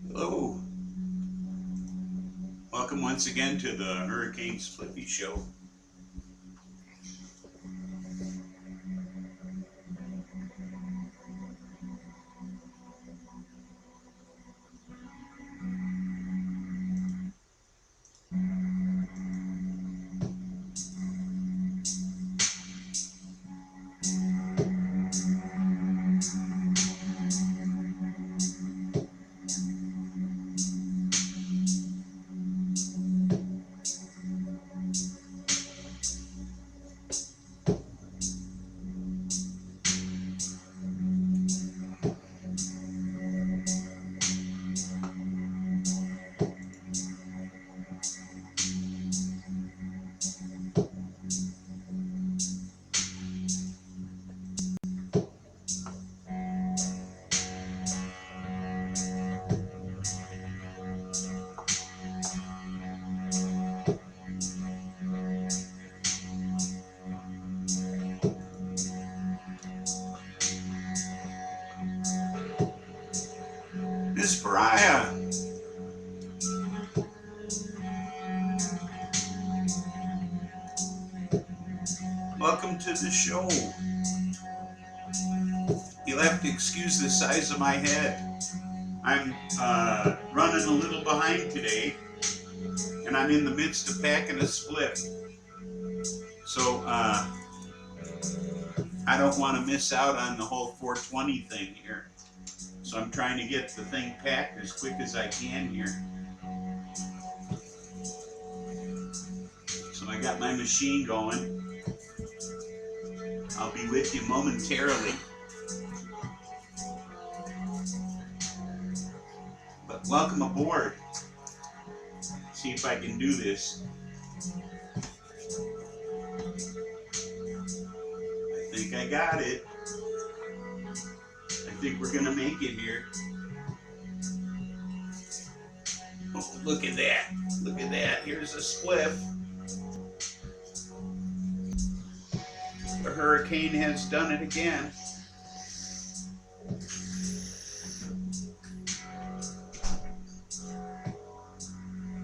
Hello. Welcome once again to the Hurricane SPLIFFY show. Miss Pariah. Welcome to the show. You'll have to excuse the size of my head. I'm running a little behind today, and I'm in the midst of packing a split. So I don't want to miss out on the whole 420 thing here. So I'm trying to get the thing packed as quick as I can here. So I got my machine going. I'll be with you momentarily. But welcome aboard. See if I can do this. I think I got it. I think we're gonna make it here. Oh, look at that. Look at that. Here's a spliff. The hurricane has done it again.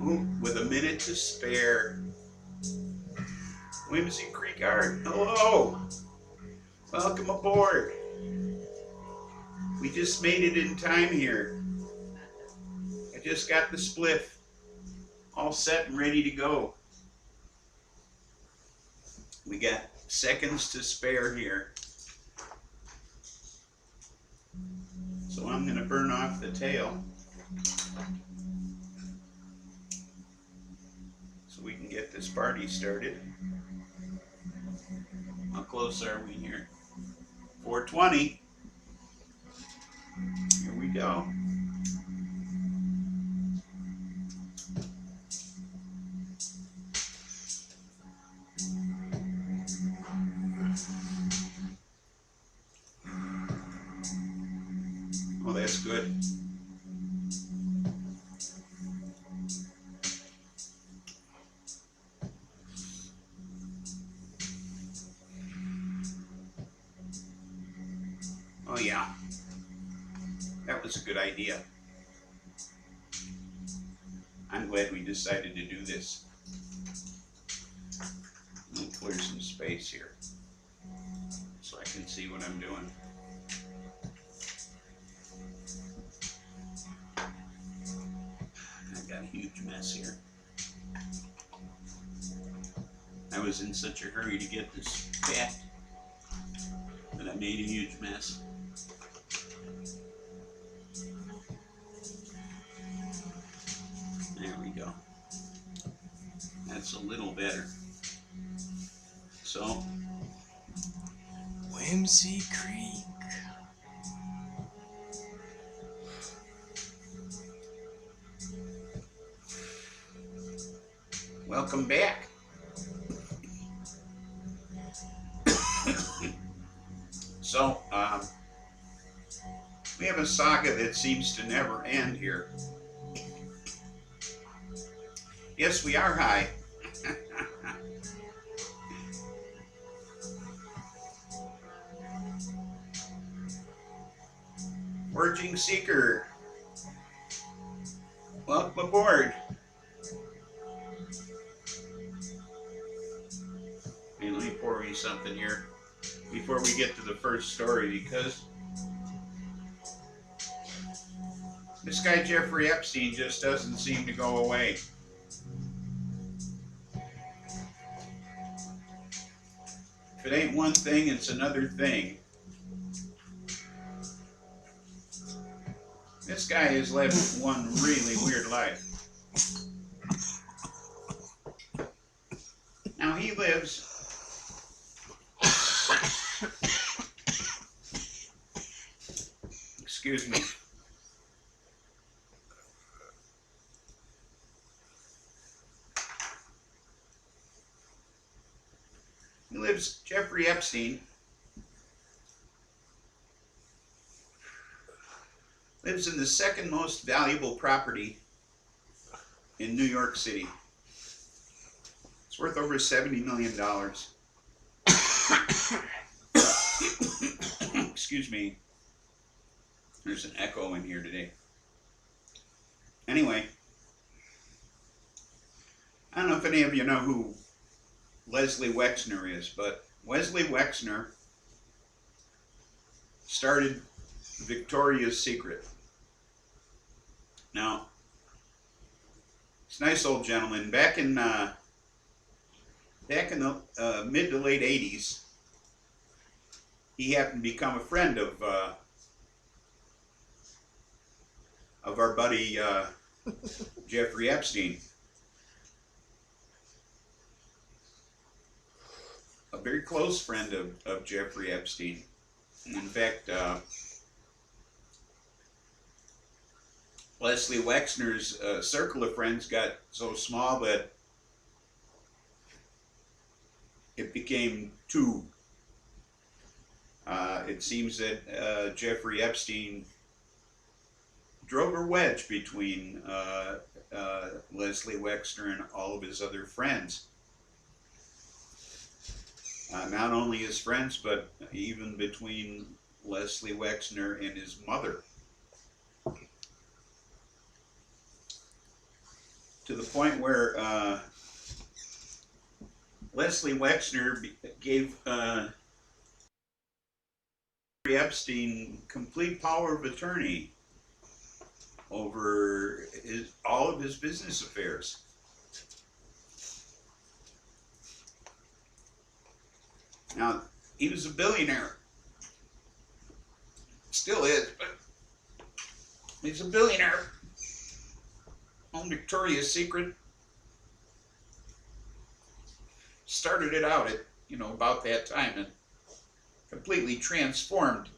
Ooh, with a minute to spare. Whimsy Creek Art, hello. Welcome aboard. We just made it in time here. I just got the spliff all set and ready to go. We got seconds to spare here. So I'm going to burn off the tail so we can get this party started. How close are we here? 420. Here we go. Oh, that's good. Oh yeah, that was a good idea. I'm glad we decided to do this. Let me clear some space here so I can see what I'm doing. I got a huge mess here. I was in such a hurry to get this packed that I made a huge mess. There we go. That's a little better. So, Whimsy Creek. welcome back. So, we have a saga that seems to never end here. Yes, we are high. Foraging Seeker, welcome aboard. And let me pour you something here before we get to the first story, because this guy Jeffrey Epstein just doesn't seem to go away. If it ain't one thing, it's another thing. This guy has lived one really weird life. Now he lives excuse me. He lives, Jeffrey Epstein lives in the second most valuable property in New York City. It's worth over $70 million. Excuse me. There's an echo in here today. Anyway, I don't know if any of you know who Leslie Wexner is, but Leslie Wexner started Victoria's Secret. Now, this nice old gentleman back in the mid to late '80s, he happened to become a friend of our buddy Jeffrey Epstein. A very close friend of Jeffrey Epstein. And in fact, Leslie Wexner's circle of friends got so small that it became two. It seems that Jeffrey Epstein drove a wedge between Leslie Wexner and all of his other friends. Not only his friends, but even between Leslie Wexner and his mother. To the point where Leslie Wexner gave Epstein complete power of attorney over all of his business affairs. Now, he was a billionaire. Still is, but he's a billionaire. Owned Victoria's Secret. Started it out at, about that time and completely transformed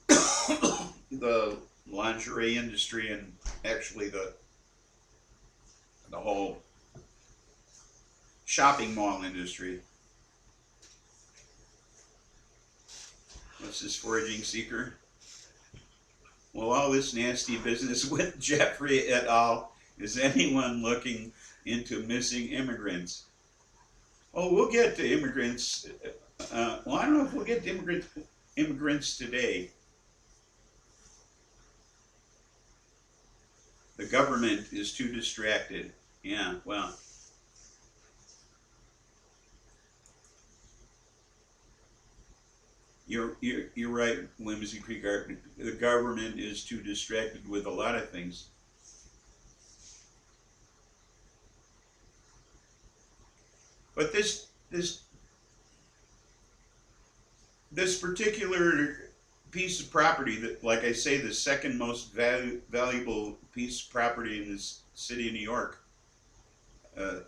the lingerie industry and actually the whole shopping mall industry. What's this Foraging Seeker? Well, all this nasty business with Jeffrey et al. Is anyone looking into missing immigrants? Oh, we'll get to immigrants. Well, I don't know if we'll get to immigrants today. The government is too distracted. Yeah, well. You're right, Whimsy Creek Art. The government is too distracted with a lot of things. But this particular piece of property, that, like I say, the second most valuable piece of property in this city of New York,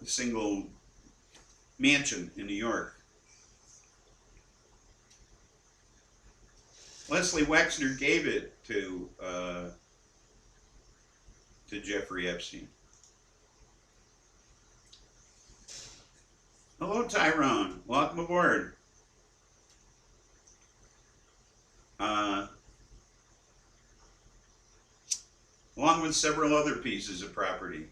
single mansion in New York. Leslie Wexner gave it to Jeffrey Epstein. Hello, Tyrone. Welcome aboard. Along with several other pieces of property.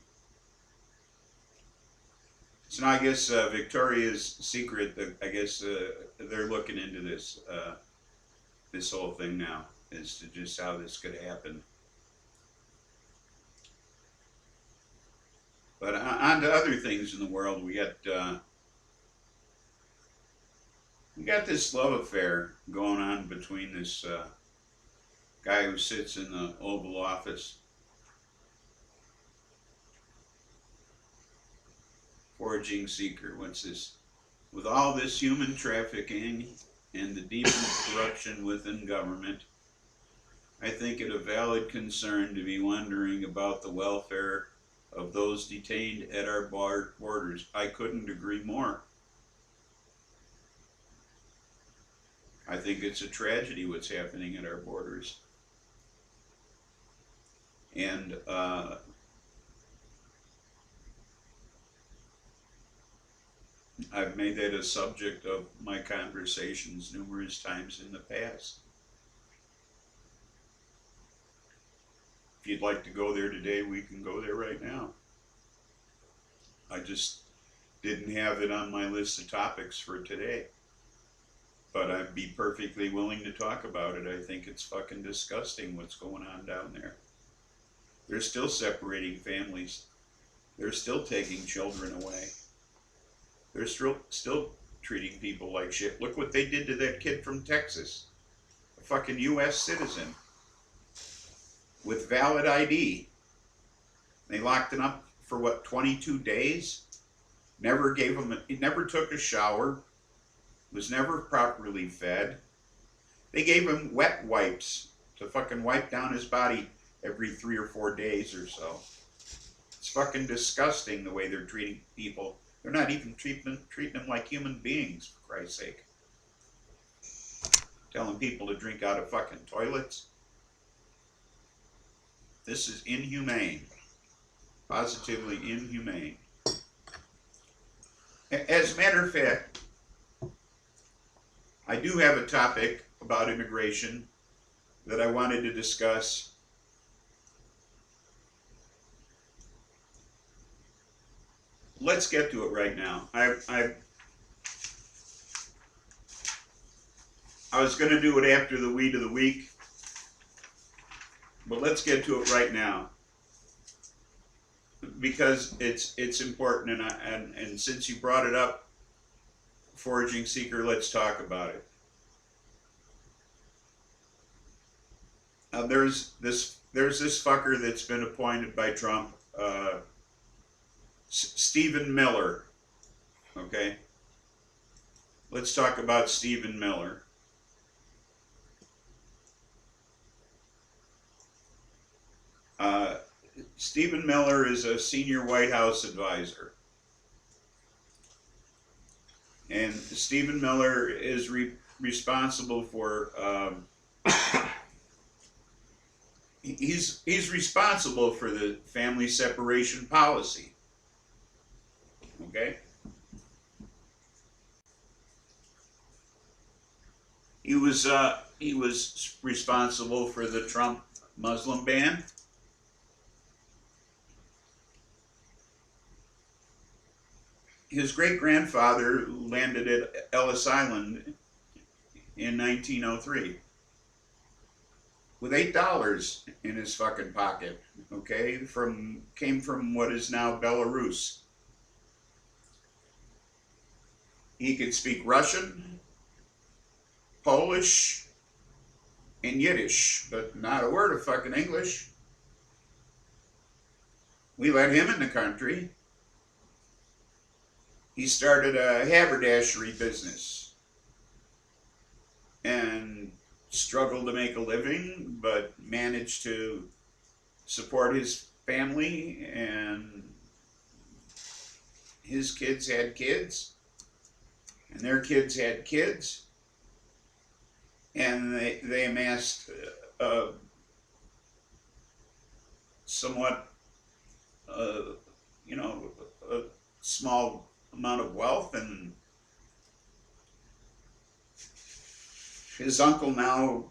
So now I guess Victoria's Secret, I guess they're looking into this. this whole thing now as to just how this could happen. But on to other things in the world. We got this love affair going on between this guy who sits in the Oval Office, foraging seeker. What's this? With all this human trafficking and the deepened corruption within government, I think it a valid concern to be wondering about the welfare of those detained at our borders. I couldn't agree more. I think it's a tragedy what's happening at our borders. And I've made that a subject of my conversations numerous times in the past. If you'd like to go there today, we can go there right now. I just didn't have it on my list of topics for today. But I'd be perfectly willing to talk about it. I think it's fucking disgusting what's going on down there. They're still separating families. They're still taking children away. They're still treating people like shit. Look what they did to that kid from Texas, a fucking U.S. citizen with valid ID. They locked him up for what, 22 days? Never gave him, he never took a shower, was never properly fed. They gave him wet wipes to fucking wipe down his body every 3 or 4 days or so. It's fucking disgusting the way they're treating people. They're not even treating them like human beings, for Christ's sake. Telling people to drink out of fucking toilets. This is inhumane. Positively inhumane. As a matter of fact, I do have a topic about immigration that I wanted to discuss. Let's get to it right now. I was going to do it after the weed of the week, but let's get to it right now because it's important, and since you brought it up, Foraging Seeker, let's talk about it. There's this fucker that's been appointed by Trump, Stephen Miller. Okay, let's talk about Stephen Miller. Stephen Miller is a senior White House advisor. And Stephen Miller is responsible for, he's responsible for the family separation policy. Okay? He was responsible for the Trump Muslim ban. His great-grandfather landed at Ellis Island in 1903 with $8 in his fucking pocket, okay? Came from what is now Belarus. He could speak Russian, Polish, and Yiddish, but not a word of fucking English. We let him in the country. He started a haberdashery business and struggled to make a living, but managed to support his family, and his kids had kids, and their kids had kids, and they amassed somewhat, a small amount of wealth, and his uncle now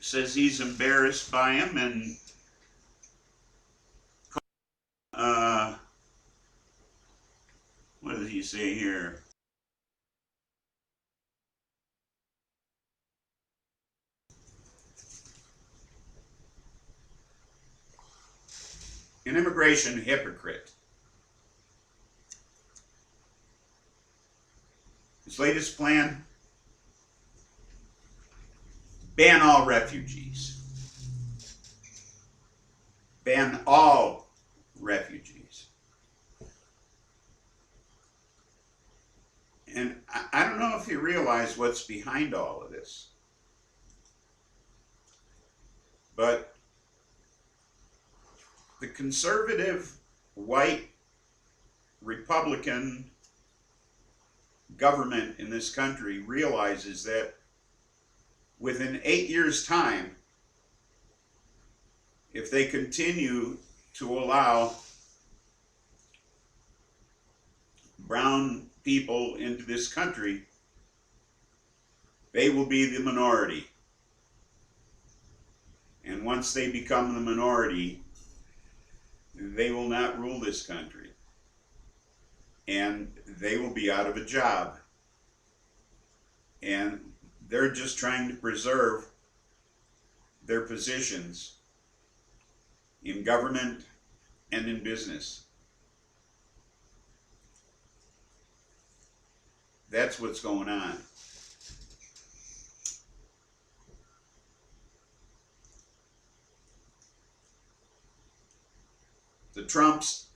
says he's embarrassed by him, and what does he say here? an immigration hypocrite. His latest plan: ban all refugees. Ban all refugees. And I don't know if you realize what's behind all of this, but the conservative, white, Republican government in this country realizes that within 8 years' time, if they continue to allow brown people into this country, they will be the minority. And once they become the minority, they will not rule this country. And they will be out of a job. And they're just trying to preserve their positions in government and in business. That's what's going on. The Trumps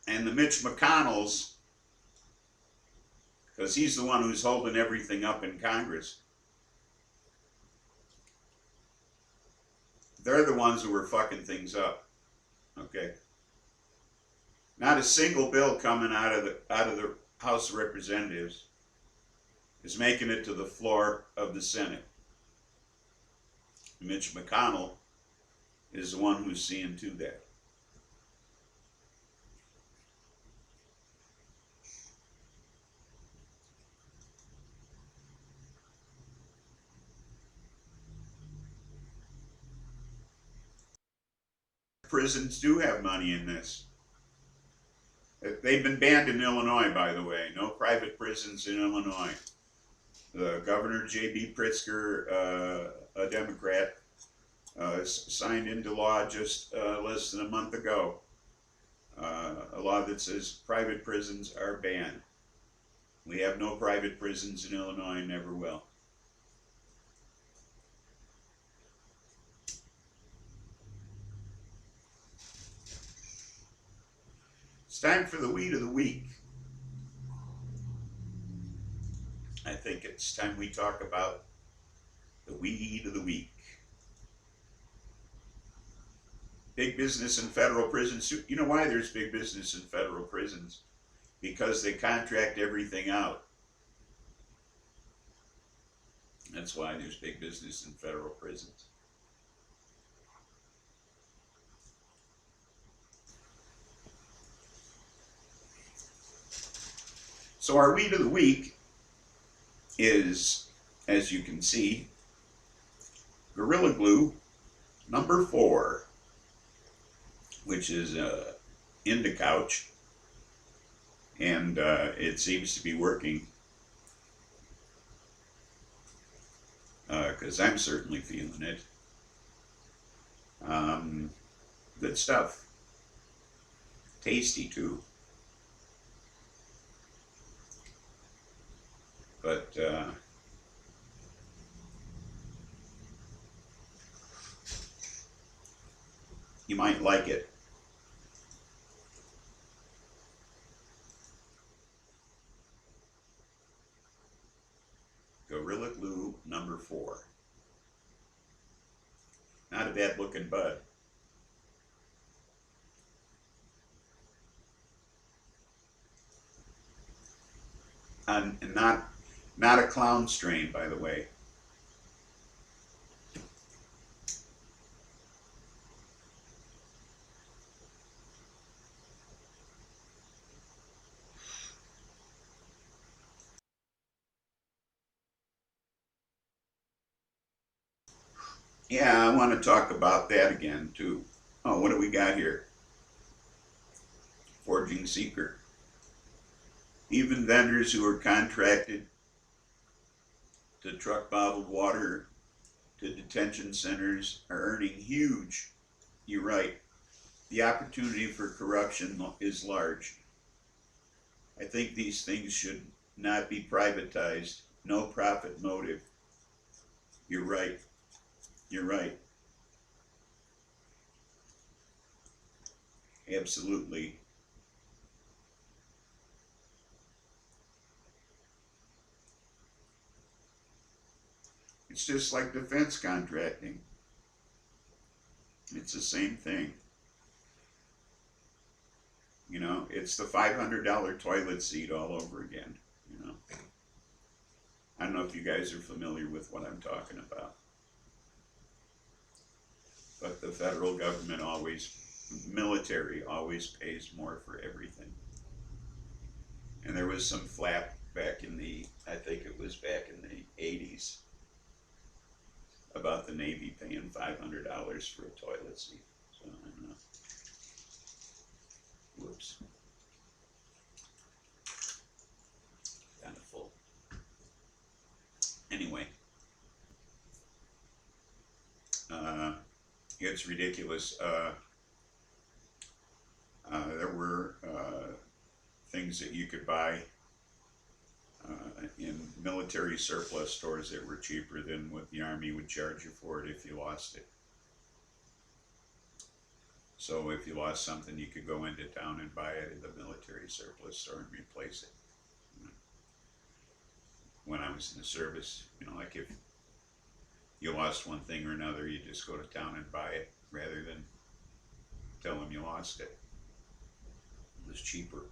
and the Mitch McConnells, because he's the one who's holding everything up in Congress, they're the ones who are fucking things up. Okay? Not a single bill coming out of the House of Representatives is making it to the floor of the Senate. Mitch McConnell is the one who's seeing to that. Prisons do have money in this. They've been banned in Illinois, by the way. No private prisons in Illinois. The Governor J.B. Pritzker, a Democrat, signed into law just less than a month ago a law that says private prisons are banned. We have no private prisons in Illinois and never will. It's time for the weed of the week. I think it's time we talk about the weed of the week. Big business in federal prisons. You know why there's big business in federal prisons? Because they contract everything out. That's why there's big business in federal prisons. So our weed of the week is, as you can see, Gorilla Glue number 4, which is in the couch, and it seems to be working, because I'm certainly feeling it. Good stuff. Tasty too. But you might like it. Gorilla Glue number 4. Not a bad looking bud. And not a clown strain, by the way. Yeah, I want to talk about that again too. Oh, what do we got here? Forging Seeker. Even vendors who are contracted to truck bottled water to detention centers are earning huge You're right. The opportunity for corruption is large. I think these things should not be privatized. No profit motive. You're right. You're right. Absolutely. It's just like defense contracting. It's the same thing. You know, it's the $500 toilet seat all over again. You know, I don't know if you guys are familiar with what I'm talking about, but the federal government always, military always pays more for everything. And there was some flap back in the, I think it was back in the 80s, about the Navy paying $500 for a toilet seat. So I don't know. Whoops. Kind of full. Anyway, it's ridiculous. There were things that you could buy in military surplus stores that were cheaper than what the Army would charge you for it if you lost it. So if you lost something, you could go into town and buy it at the military surplus store and replace it. When I was in the service, you know, like if you lost one thing or another, you just go to town and buy it rather than tell them you lost it. It was cheaper.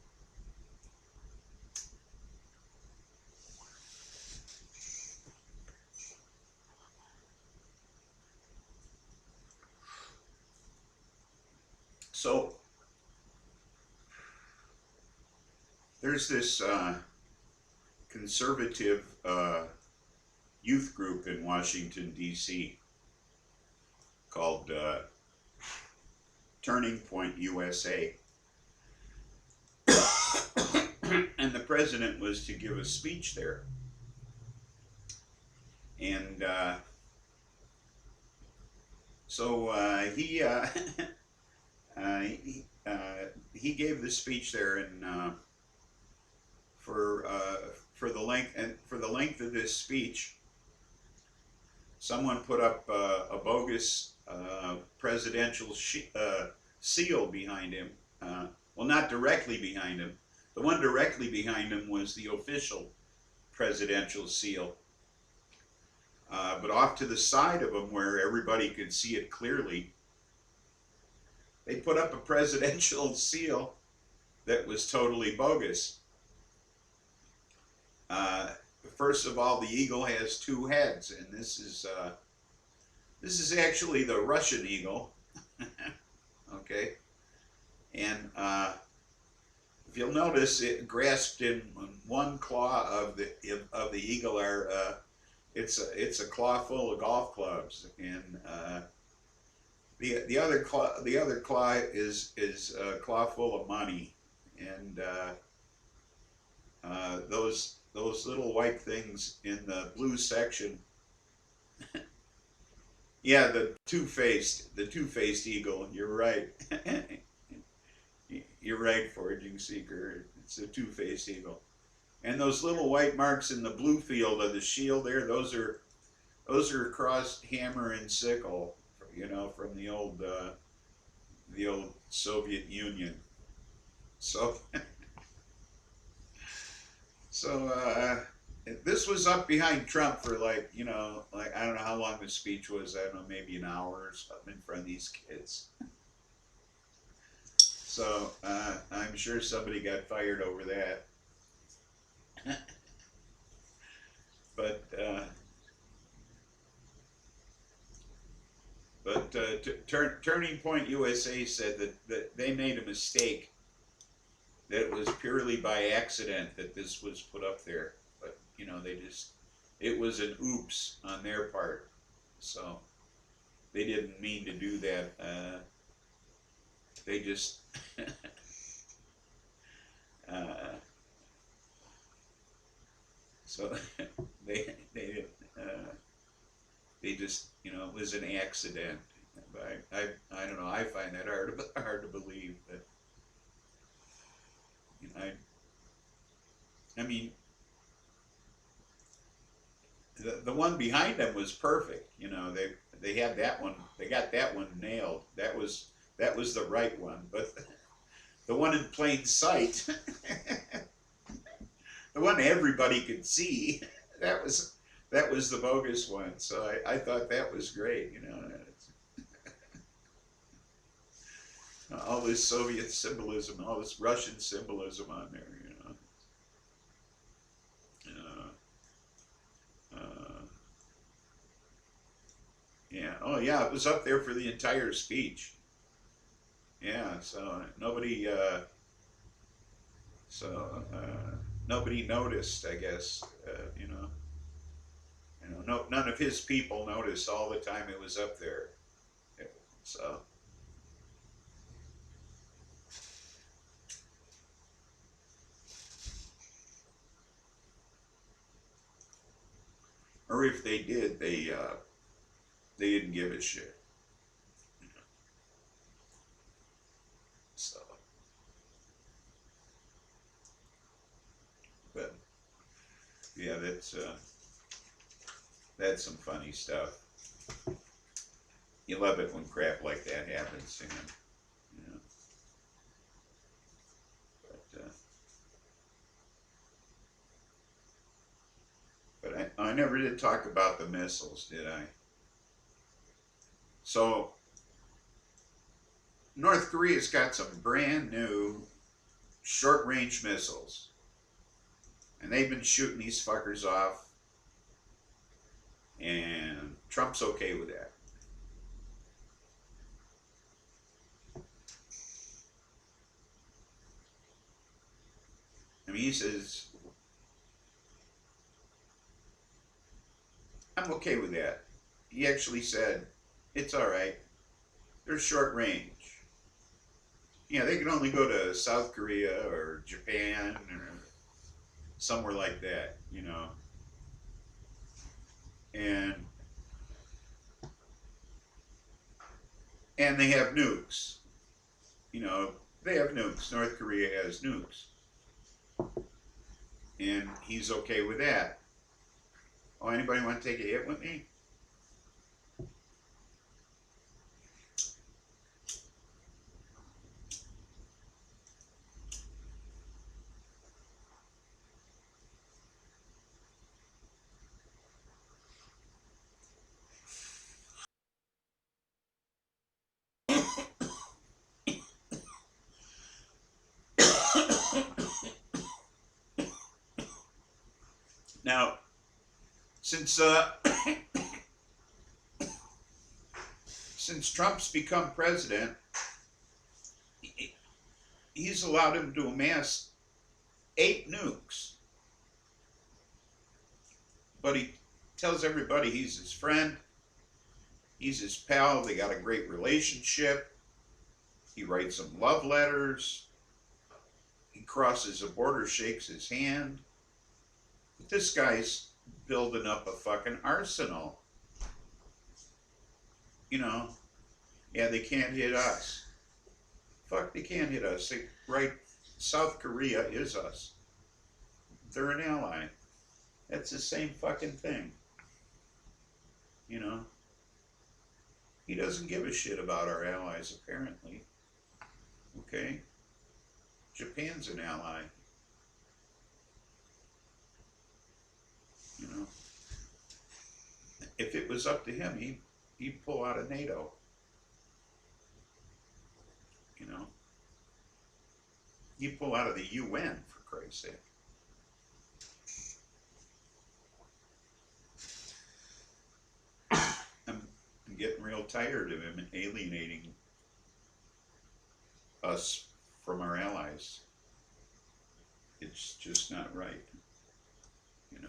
So there's this conservative youth group in Washington, D.C. called Turning Point USA. And the president was to give a speech there. And so he gave the speech there, and for the length of this speech, someone put up a bogus presidential seal behind him. Well, not directly behind him. The one directly behind him was the official presidential seal. But off to the side of him, where everybody could see it clearly, they put up a presidential seal that was totally bogus. First of all, the eagle has two heads, and this is actually the Russian eagle. Okay, and if you'll notice, it grasped in one claw of the eagle are it's a claw full of golf clubs, and the other claw is a claw full of money, and those little white things in the blue section. Yeah, the two-faced eagle. You're right. You're right, foraging seeker. It's a two-faced eagle. And those little white marks in the blue field of the shield there, those are crossed hammer and sickle, you know, from the old Soviet Union. So this was up behind Trump for like I don't know how long the speech was. I don't know, maybe an hour or something in front of these kids. So I'm sure somebody got fired over that. But Turning Point USA said that they made a mistake, that it was purely by accident that this was put up there. But, you know, it was an oops on their part. So they didn't mean to do that. They just, so they just, you know, it was an accident. But I don't know. I find that hard to believe. But you know, I mean, the one behind them was perfect. You know, they had that one. They got that one nailed. That was the right one. But the one in plain sight, the one everybody could see, that was that was the bogus one. So I thought that was great. You know, all this Soviet symbolism, all this Russian symbolism on there. You know. Uh, yeah. Oh, yeah. It was up there for the entire speech. Yeah. So nobody noticed. I guess. You know. You know. No. None of his people noticed all the time it was up there. So. Or if they did, they didn't give a shit. You know. So. But yeah, that's some funny stuff. You love it when crap like that happens, you know. But I never did talk about the missiles, did I? So North Korea's got some brand new short range missiles, and they've been shooting these fuckers off, and Trump's okay with that. I mean, he says, I'm okay with that. He actually said, it's all right. They're short range. You know, they can only go to South Korea or Japan or somewhere like that, you know. And they have nukes. You know, they have nukes. North Korea has nukes. And he's okay with that. Oh, anybody want to take a hit with me? Now, since since Trump's become president, he's allowed him to amass 8 nukes. But he tells everybody he's his friend, he's his pal, they got a great relationship. He writes them love letters. He crosses the border, shakes his hand. But this guy's building up a fucking arsenal. You know, yeah, they can't hit us. Fuck, they can't hit us. Right, South Korea is us. They're an ally. That's the same fucking thing. You know, he doesn't give a shit about our allies, apparently. Okay? Japan's an ally. You know, if it was up to him, he'd pull out of NATO. You know, he'd pull out of the UN, for Christ's sake. I'm getting real tired of him alienating us from our allies. It's just not right, you know.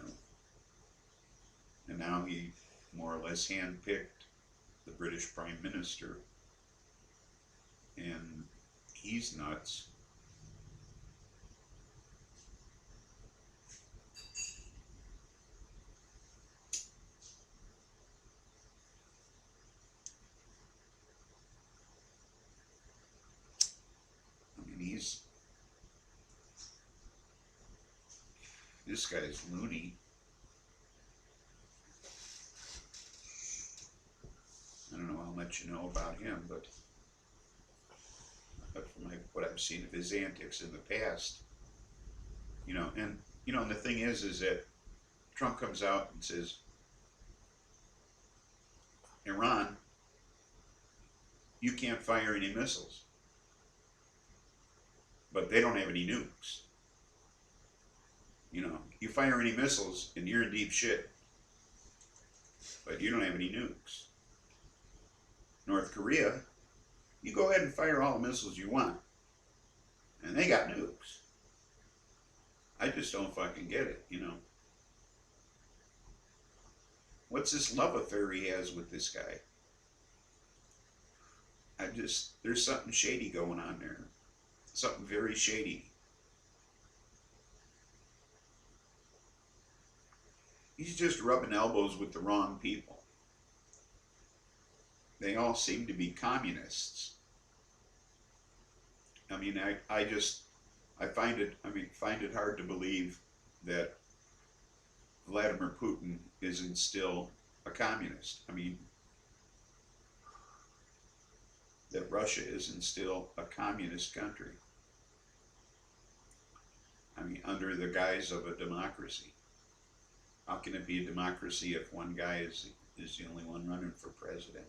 And now he more or less handpicked the British Prime Minister, and he's nuts. This guy's loony. I don't know how much you know about him, but from what I've seen of his antics in the past, and the thing is that Trump comes out and says, Iran, you can't fire any missiles, but they don't have any nukes. You fire any missiles and you're in deep shit, but you don't have any nukes. North Korea, you go ahead and fire all the missiles you want, and they got nukes. I just don't fucking get it, What's this love affair he has with this guy? There's something shady going on there. Something very shady. He's just rubbing elbows with the wrong people. They all seem to be communists. I mean, I find it hard to believe that Vladimir Putin isn't still a communist. I mean, that Russia isn't still a communist country. I mean, under the guise of a democracy. How can it be a democracy if one guy is the only one running for president?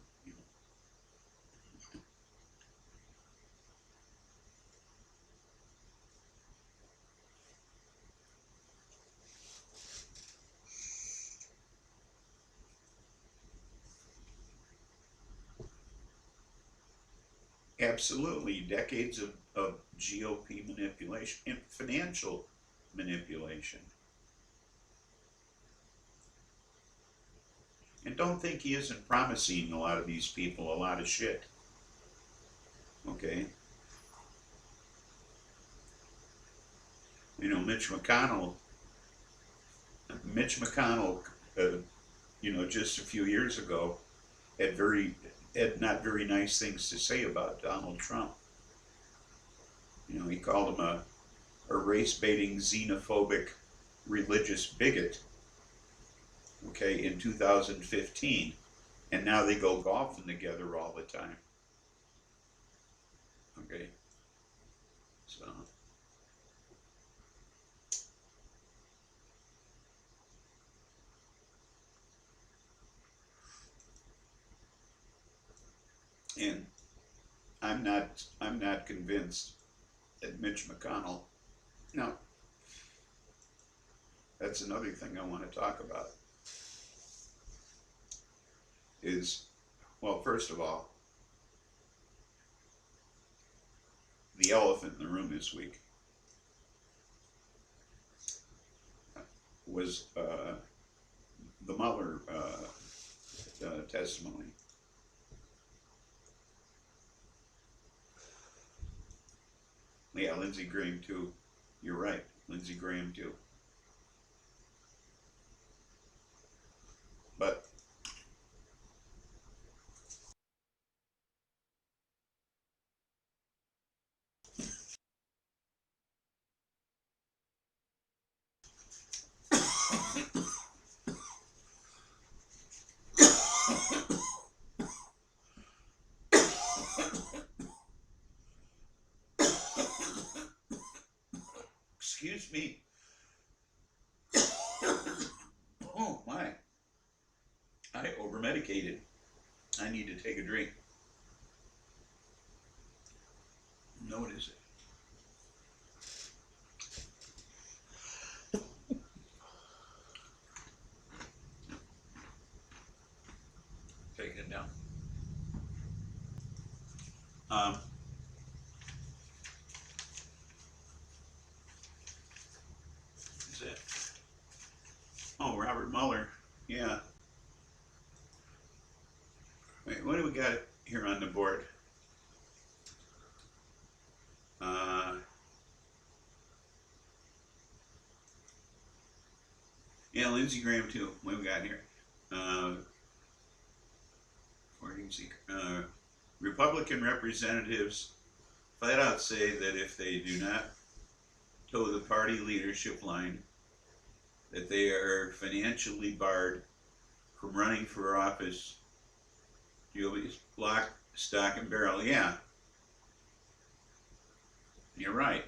Absolutely, decades of GOP manipulation and financial manipulation. And don't think he isn't promising a lot of these people a lot of shit. Okay? Mitch McConnell, just a few years ago, had not very nice things to say about Donald Trump. He called him a race-baiting, xenophobic, religious bigot. Okay, in 2015, and now they go golfing together all the time. Okay, so and I'm not convinced that Mitch McConnell. Now, that's another thing I want to talk about. Is, well, first of all, the elephant in the room this week was the Mueller testimony. Yeah, Lindsey Graham too. You're right, Lindsey Graham too. But excuse me. Oh my. I over-medicated. I need to take a drink. No, what is it? Taking it down. Is that? Oh, Robert Mueller. Yeah. Wait, what do we got here on the board? Yeah, Lindsey Graham too. What do we got here? Republican representatives flat out say that if they do not toe the party leadership line, that they are financially barred from running for office. You'll be lock, stock, and barrel. Yeah, you're right.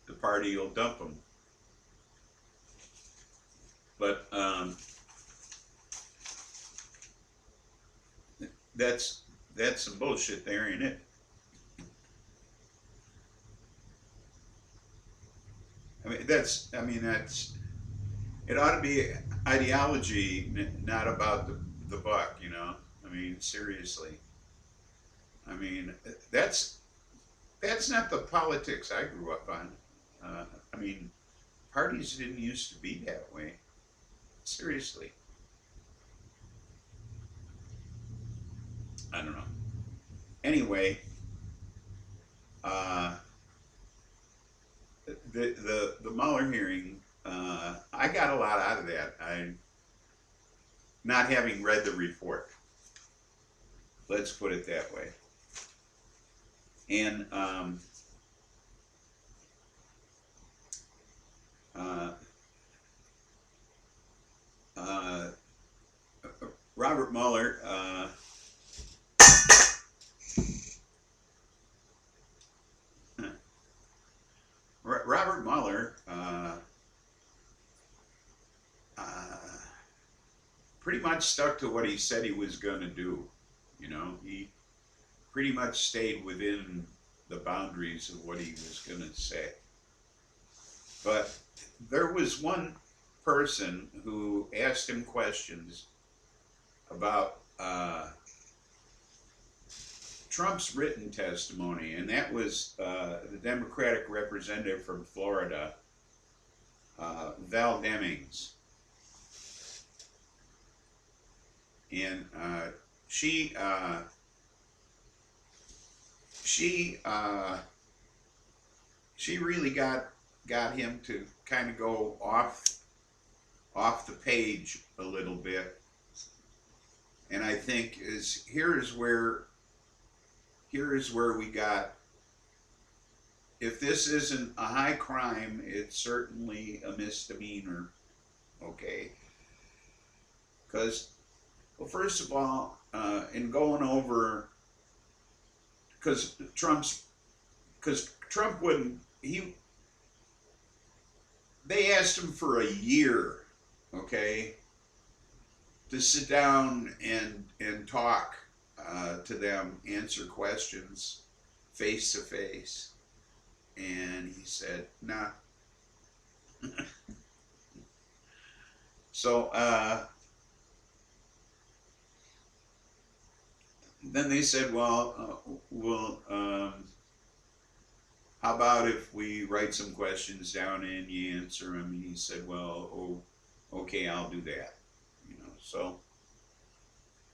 The party will dump them. But that's some bullshit there, ain't it? That's it ought to be ideology, not about the buck, you know? I mean, seriously. I mean, that's that's not the politics I grew up on. I mean, parties didn't used to be that way. Seriously. I don't know. Anyway, uh, the Mueller hearing, I got a lot out of that. I not having read the report. Let's put it that way. And uh, uh, Robert Mueller, Robert Mueller, pretty much stuck to what he said he was going to do. You know, he pretty much stayed within the boundaries of what he was going to say. But there was one person who asked him questions about Trump's written testimony, and that was the Democratic representative from Florida, Val Demings. And she really got him to kind of go off the page a little bit. And I think here is where we got, if this isn't a high crime, it's certainly a misdemeanor, okay? Because, well, first of all, in going over, because Trump wouldn't, they asked him for a year, okay, to sit down and talk to them, answer questions face to face. And he said, nah. So then they said, well, how about if we write some questions down and you answer them? And he said, well, okay, I'll do that. You know,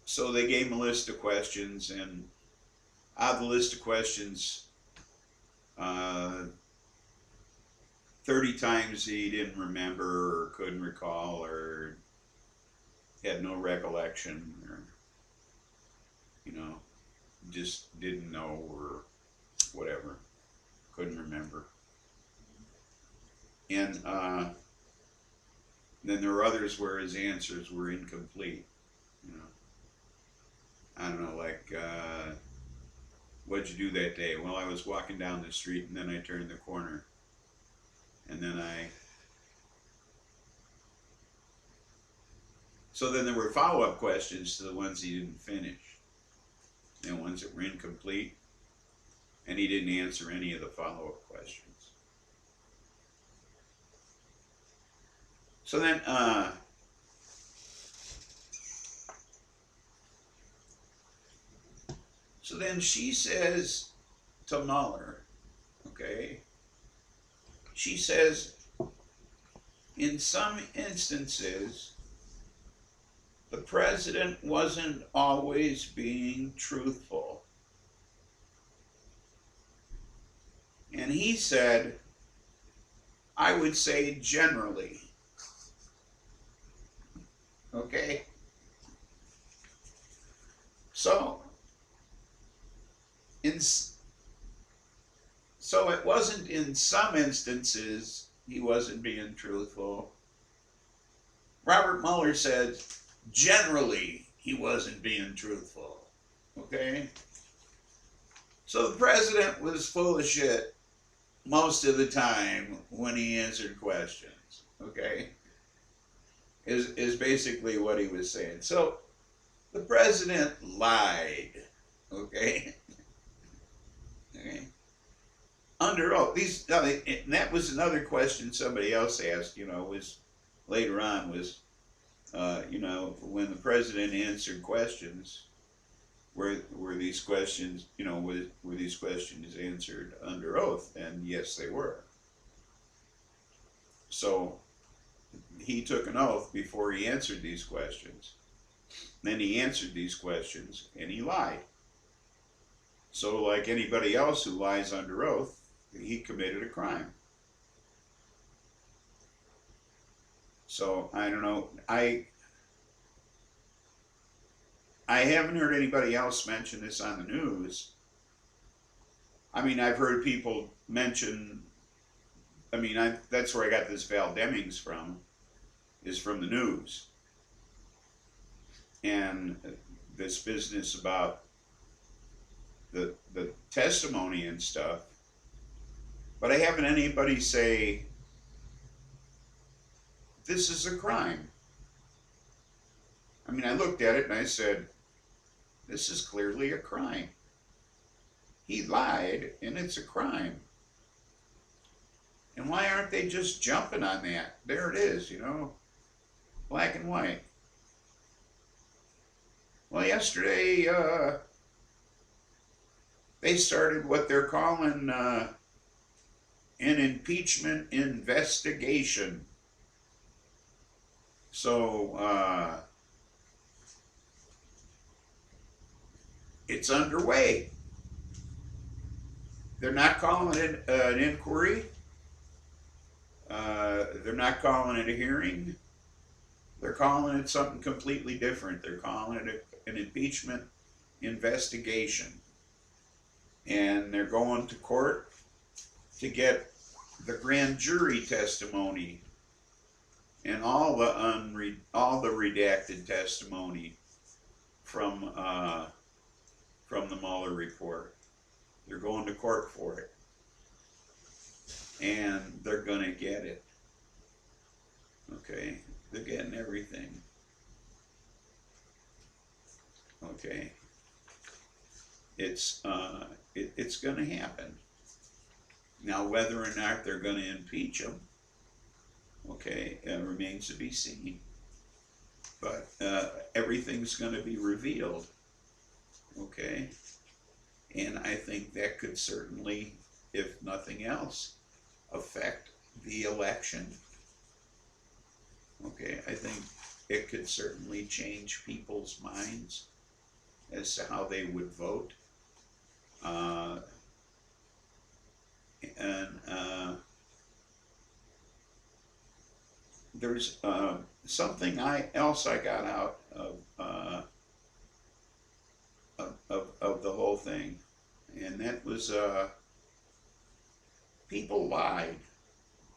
so they gave him a list of questions, and out of the list of questions, 30 times he didn't remember or couldn't recall or had no recollection, or, you know, just didn't know or whatever, couldn't remember. And then there were others where his answers were incomplete, you know. I don't know, like, what'd you do that day? Well, I was walking down the street and then I turned the corner. And then so then there were follow-up questions to the ones he didn't finish. The ones that were incomplete. And he didn't answer any of the follow-up questions. So then, she says to Mueller, okay, she says, in some instances, the president wasn't always being truthful. And he said, I would say generally. Okay? So it wasn't in some instances he wasn't being truthful. Robert Mueller said generally he wasn't being truthful. Okay? So the president was full of shit most of the time when he answered questions. Okay? Is basically what he was saying. So the president lied. Okay? Okay? Under oath. And that was another question somebody else asked, was later on was, when the president answered questions, were these questions, were these questions answered under oath? And yes, they were. So he took an oath before he answered these questions. Then he answered these questions and he lied. So like anybody else who lies under oath, he committed a crime. So I don't know. I haven't heard anybody else mention this on the news. I mean, I've heard people mention, that's where I got this Val Demings from, is from the news. And this business about the testimony and stuff. But I haven't anybody say, this is a crime. I mean, I looked at it and I said, this is clearly a crime. He lied and it's a crime. And why aren't they just jumping on that? There it is, black and white. Well, yesterday, they started what they're calling an impeachment investigation. So, it's underway. They're not calling it an inquiry. They're not calling it a hearing. They're calling it something completely different. They're calling it an impeachment investigation. And they're going to court to get the grand jury testimony and all the redacted testimony from the Mueller report. They're going to court for it, and they're gonna get it. Okay, they're getting everything. Okay, it's gonna happen. Now, whether or not they're gonna impeach him, okay, remains to be seen. But everything's gonna be revealed. Okay, and I think that could certainly, if nothing else, affect the election. Okay, I think it could certainly change people's minds as to how they would vote. There's something else I got out of the whole thing, and that was people lied,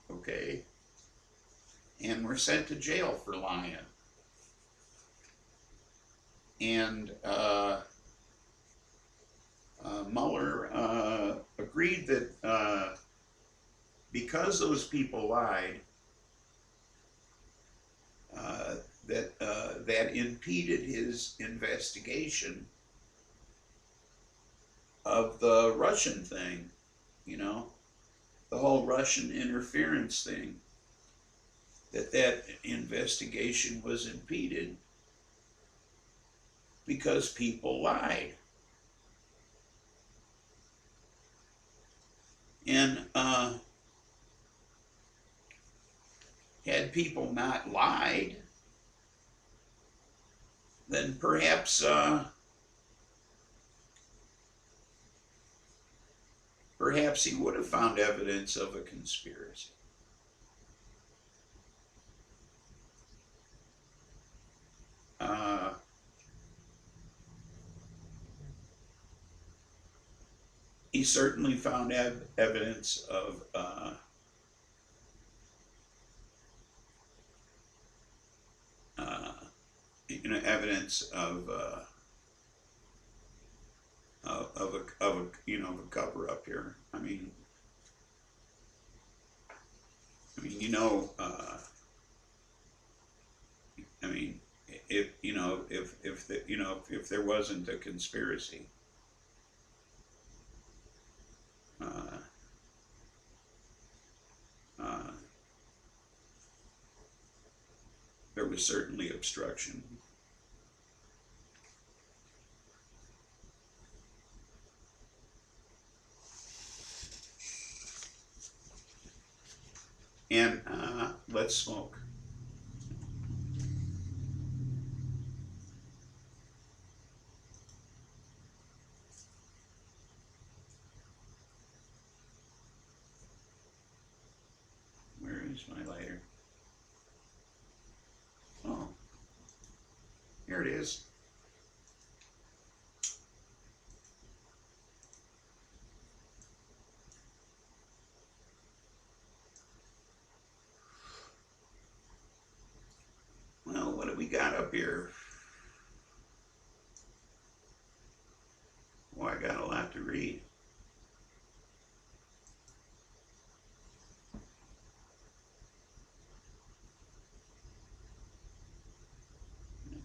okay, and were sent to jail for lying. And Mueller agreed that because those people lied, that impeded his investigation of the Russian thing, the whole Russian interference thing, that investigation was impeded because people lied. And had people not lied, then perhaps he would have found evidence of a conspiracy. He certainly found evidence of evidence of a cover up here. I mean, I mean, if there wasn't a conspiracy, uh, uh, there was certainly obstruction. And let's smoke. Where is my lighter? Oh, here it is. Well, what do we got up here? Well, I got a lot to read.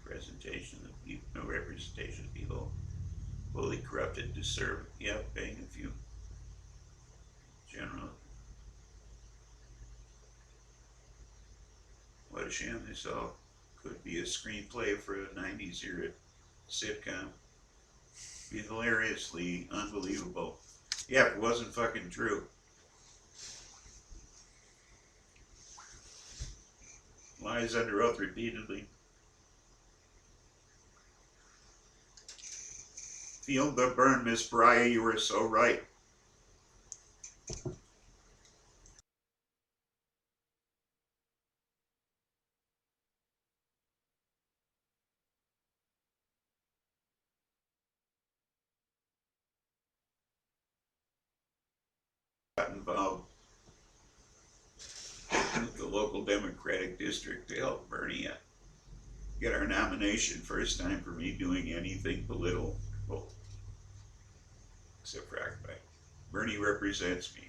Presentation of people, no representation of people fully corrupted to serve. Yep, paying a few general. What a sham this all could be a screenplay for a 90s era sitcom. Be hilariously unbelievable. Yeah, if it wasn't fucking true. Lies under oath repeatedly. Feel the burn, Miss Bria, you were so right. Got involved with the local Democratic district to help Bernie get our nomination. First time for me doing anything political, except for Occupy. Bernie represents me.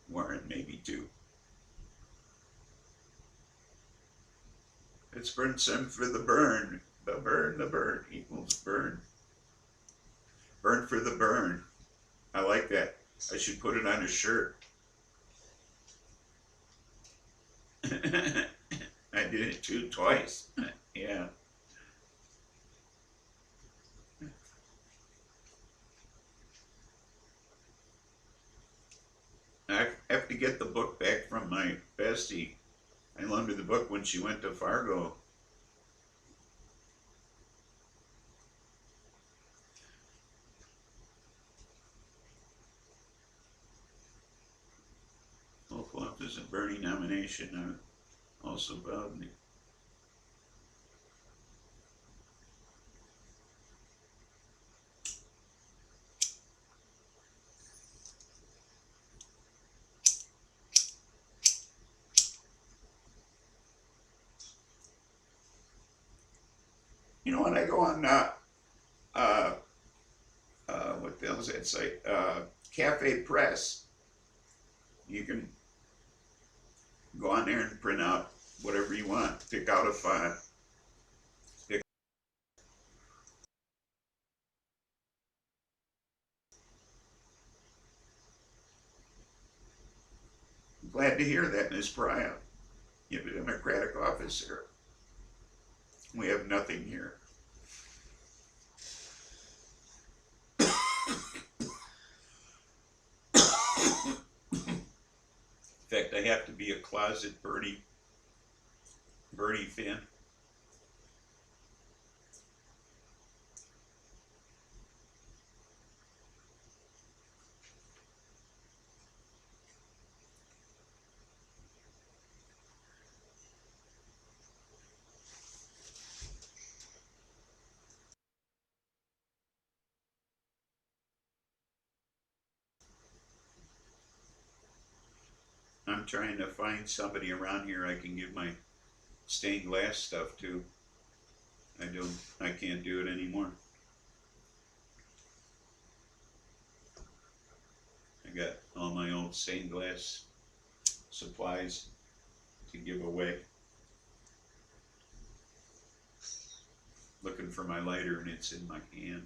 Warren maybe too. It's burn some for the burn. The burn equals burn. Burn for the burn. I like that. I should put it on a shirt. I did it too, twice. Yeah. I have to get the book back from my bestie. I loaned her the book when she went to Fargo. Local office and Bernie nomination also bowed me. You know, when I go on uh, what the hell is that site? Cafe Press. You can go on there and print out whatever you want. Pick out a font. Glad to hear that, Ms. Bryant. You have a Democratic office here. We have nothing here. In fact, I have to be a closet Bernie fan. I'm trying to find somebody around here I can give my stained glass stuff to. I can't do it anymore. I got all my old stained glass supplies to give away. Looking for my lighter and it's in my hand.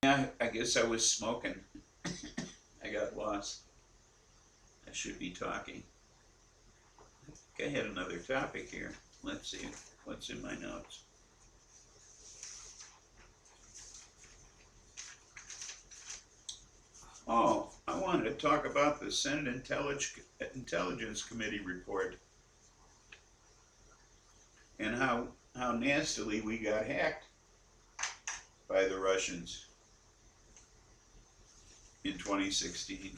Yeah, I guess I was smoking. I got lost. I should be talking. I think I had another topic here. Let's see what's in my notes. Oh, I wanted to talk about the Senate Intelligence Committee report and how nastily we got hacked by the Russians in 2016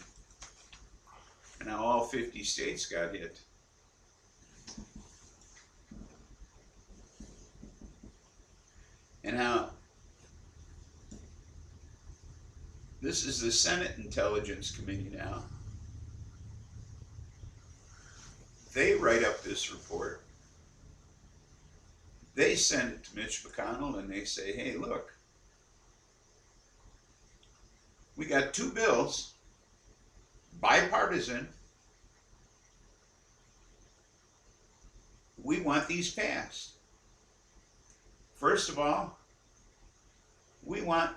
and how all 50 states got hit. And how this is the Senate Intelligence Committee now. They write up this report. They send it to Mitch McConnell and they say, hey, look, we got two bills, bipartisan. We want these passed. First of all, we want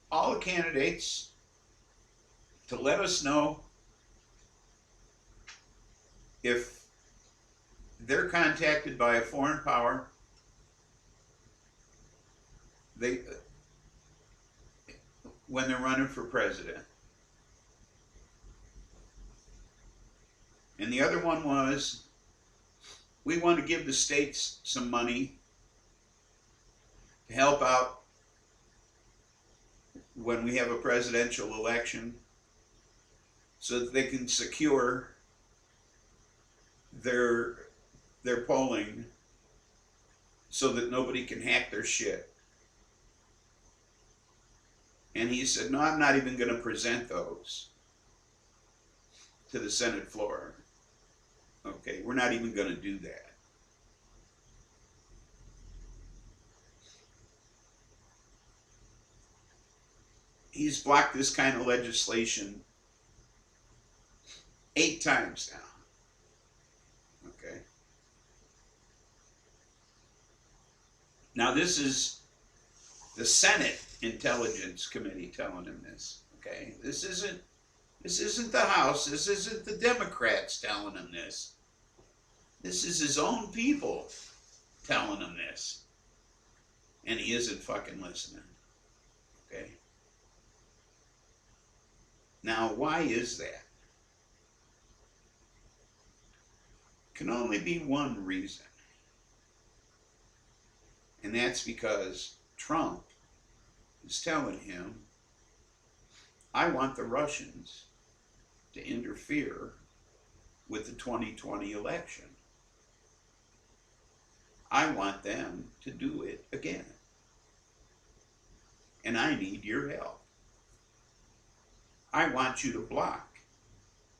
all the candidates to let us know if they're contacted by a foreign power, when they're running for president. And the other one was, we want to give the states some money to help out when we have a presidential election so that they can secure their polling so that nobody can hack their shit. And he said, no, I'm not even going to present those to the Senate floor. Okay, we're not even going to do that. He's blocked this kind of legislation 8 times now. Okay. Now this is the Senate Intelligence Committee telling him this. Okay. This isn't the House. This isn't the Democrats telling him this. This is his own people telling him this. And he isn't fucking listening. Okay. Now, why is that? Can only be one reason. And that's because Trump is telling him, I want the Russians to interfere with the 2020 election. I want them to do it again. And I need your help. I want you to block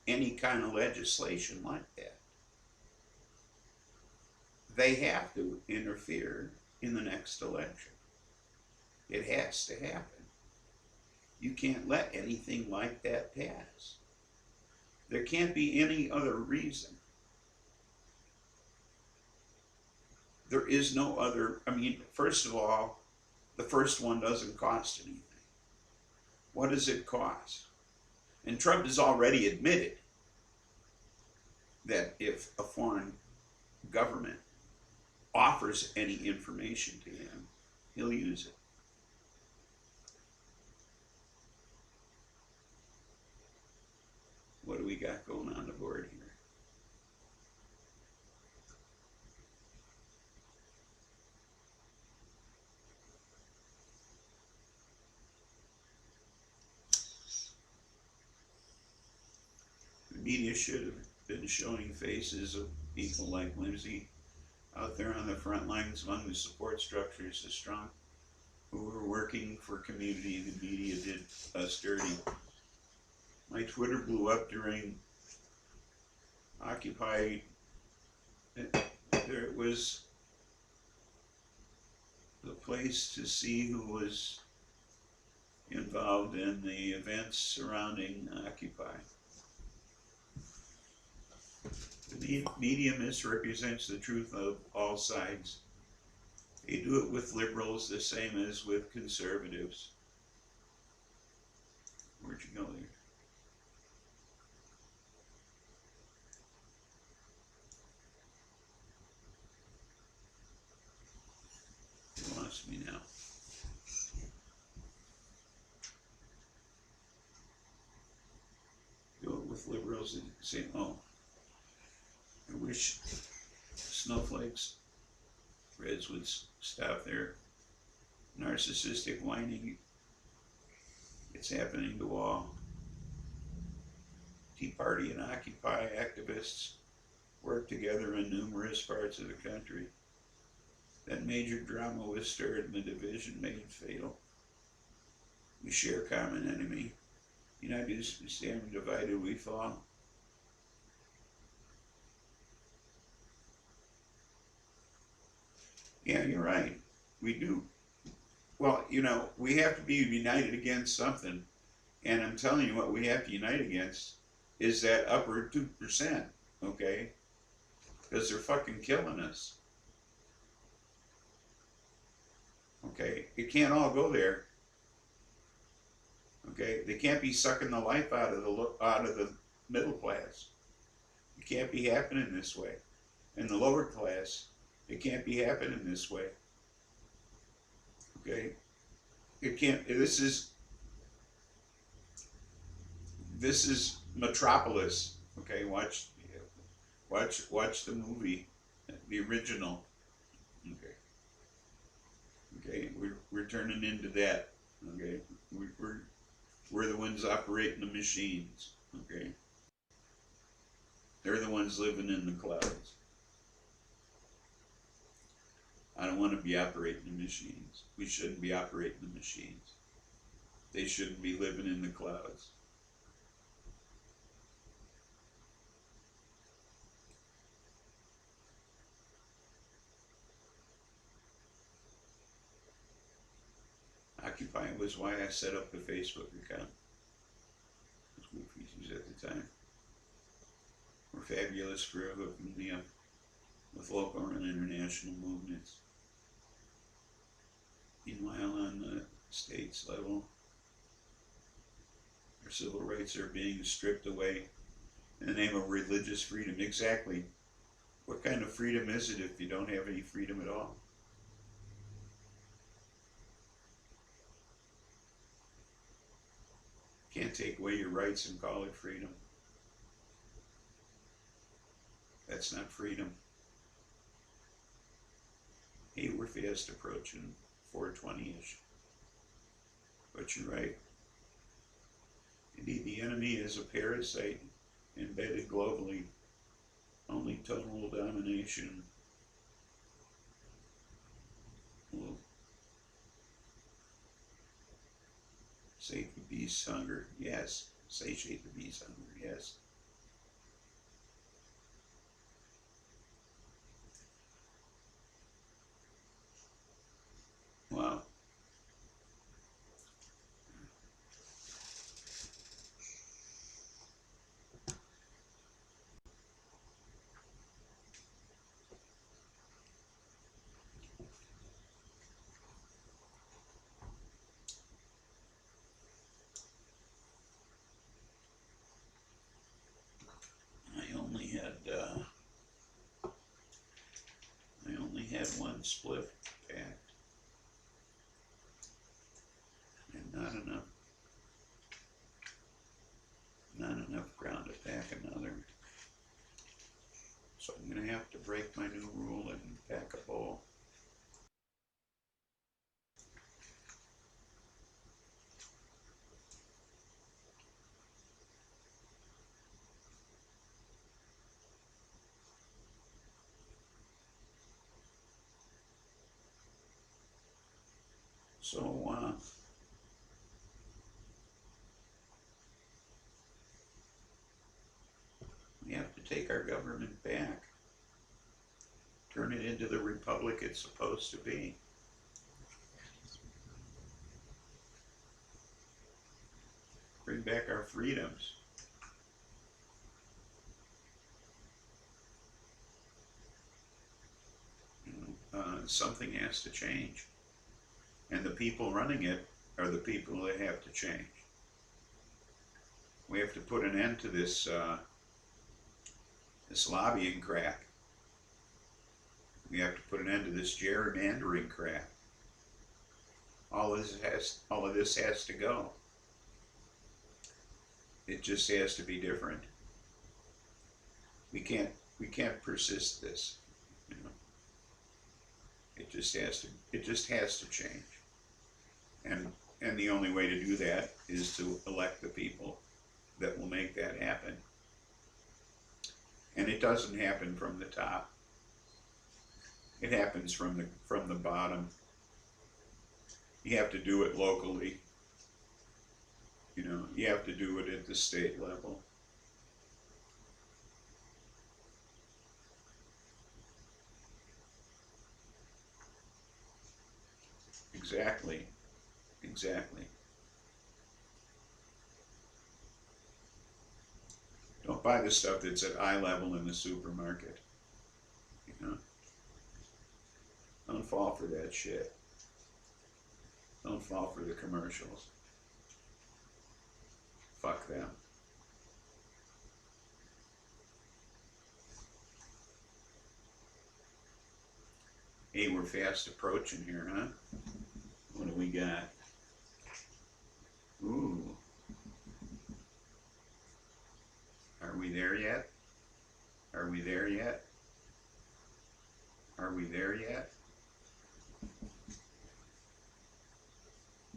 any kind of legislation like that. They have to interfere in the next election. It has to happen. You can't let anything like that pass. There can't be any other reason. There is no other, I mean, first of all, The first one doesn't cost anything. What does it cost? And Trump has already admitted that if a foreign government offers any information to him, he'll use it. What do we got going on the board here? The media should have been showing faces of people like Lindsay out there on the front lines among the support structures as strong, who were working for community. The media did us dirty. My Twitter blew up during Occupy. There was the place to see who was involved in the events surrounding Occupy. The media misrepresents the truth of all sides. They do it with liberals the same as with conservatives. Where'd you go there? You lost me now. Do it with liberals and say, oh, I wish snowflakes, Reds would stop their narcissistic whining. It's happening to all. Tea Party and Occupy activists work together in numerous parts of the country. That major drama was stirred and the division made fatal. We share a common enemy. United we stand, divided we fall. Yeah, you're right. We do. Well, you know, we have to be united against something. And I'm telling you what we have to unite against is that upper 2%, okay? Because they're fucking killing us. Okay? It can't all go there. Okay? They can't be sucking the life out of the middle class. It can't be happening this way. In the lower class, it can't be happening this way. Okay? It can't. This is Metropolis. Okay, watch the movie, the original. Okay. Okay, we're turning into that. Okay, we're the ones operating the machines. Okay, they're the ones living in the clouds. I don't want to be operating the machines. We shouldn't be operating the machines. They shouldn't be living in the clouds. Occupy was why I set up the Facebook account. Those goofies at the time were fabulous for hooking me up with local and international movements. Meanwhile, on the states level, our civil rights are being stripped away in the name of religious freedom. Exactly. What kind of freedom is it if you don't have any freedom at all? Can't take away your rights and call it freedom. That's not freedom. Hey, we're fast approaching 420-ish. But you're right. Indeed, the enemy is a parasite embedded globally. Only total domination will sate the beast's hunger. Yes. Satiate the beast's hunger. Yes. Wow. have to break my new rule and pack a bowl. So, we have to take our government back, turn it into the republic it's supposed to be. Bring back our freedoms. Something has to change. And the people running it are the people that have to change. We have to put an end to this this lobbying crap. We have to put an end to this gerrymandering crap. All of this has to go. It just has to be different. We can't persist this. You know? It just has to change. And the only way to do that is to elect the people that will make that happen. And it doesn't happen from the top. It happens from the bottom. You have to do it locally. You know, you have to do it at the state level. Exactly. Exactly. Don't buy the stuff that's at eye level in the supermarket. You know? Don't fall for that shit. Don't fall for the commercials. Fuck them. Hey, we're fast approaching here, huh? What do we got? Ooh. Are we there yet? Are we there yet? Are we there yet?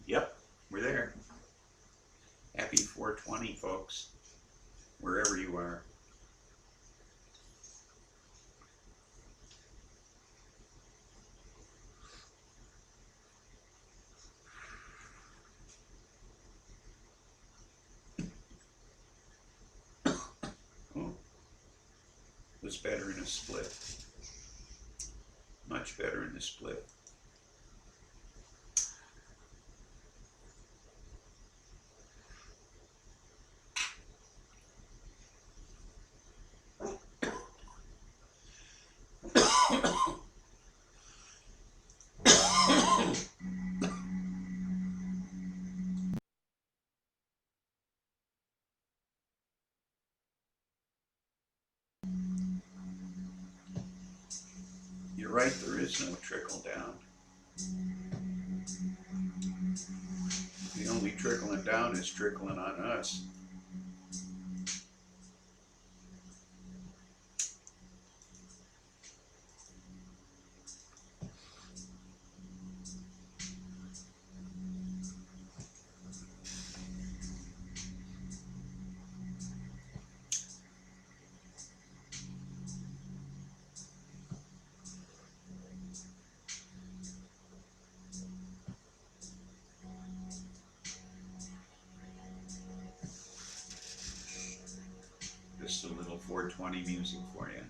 Yep, we're there. Happy 420, folks, wherever you are. Oh, was better in a split. Much better in a split. You're right, there is no trickle down. The only trickling down is trickling on us. Just a little 420 music for you.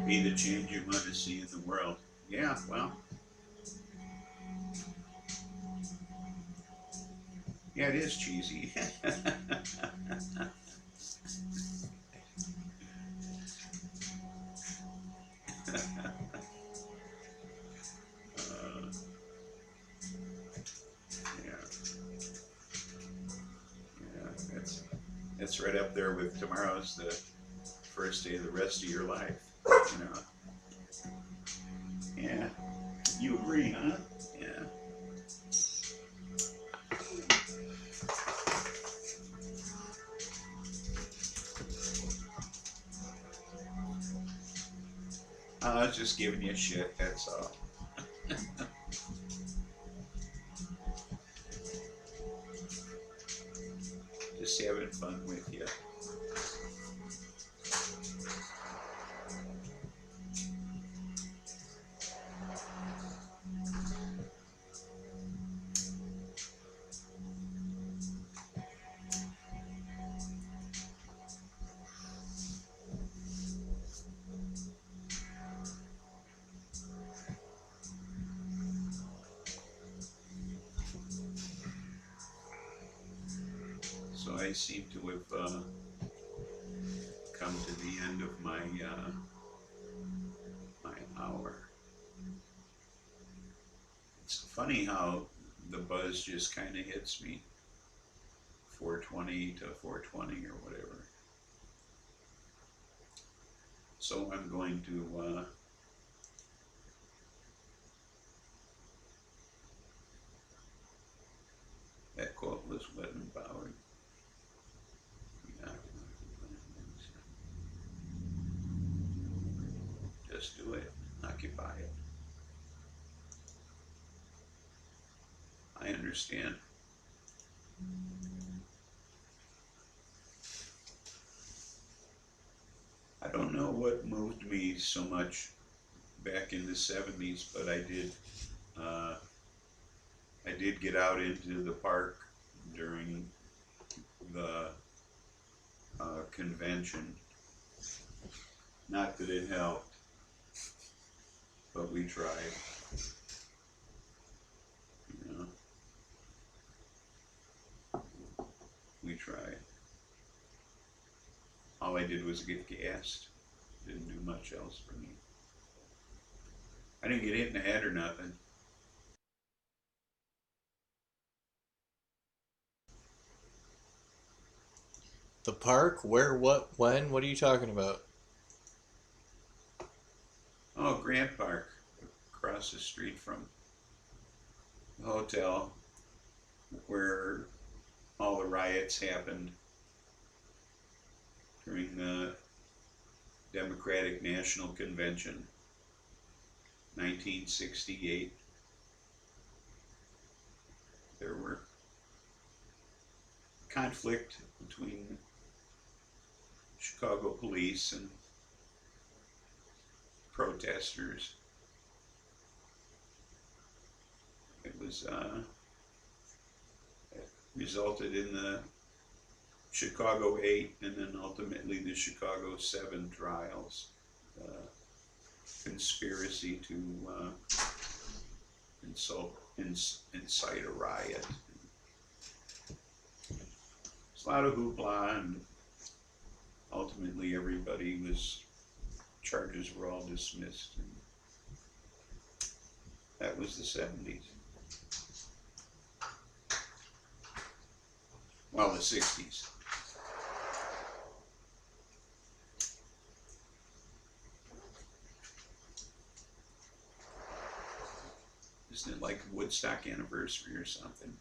Be the change you want to see in the world. Yeah, well. Yeah, it is cheesy. That's right up there with tomorrow's the first day of the rest of your life. You know. Yeah. You agree, huh? Yeah. I was just giving you shit, that's all. Just having fun with you. So I seem to have come to the end of my my hour. It's funny how the buzz just kind of hits me, 420 to 420 or whatever. So I'm going to that quote was Whitman Bauer. Just do it, occupy it. I understand. I don't know what moved me so much back in the 70s, but I did get out into the park during the convention. Not that it helped, but we tried. You know, we tried. All I did was get gassed. Didn't do much else for me. I didn't get hit in the head or nothing. The park? Where? What? When? What are you talking about? Oh, Grant Park, across the street from the hotel where all the riots happened during the Democratic National Convention, 1968. There were conflict between Chicago police and protesters. It was it resulted in the Chicago 8 and then ultimately the Chicago 7 trials. Conspiracy to incite a riot. There's a lot of hoopla, and ultimately everybody was, charges were all dismissed. And that was the 70s. Well, the 60s. Isn't it like Woodstock anniversary or something?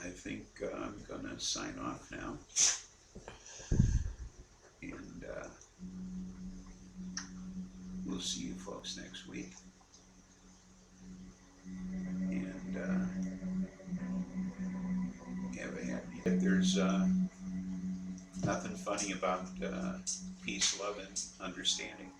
I think I'm gonna sign off now, and we'll see you folks next week. And have a happy. There's nothing funny about peace, love, and understanding.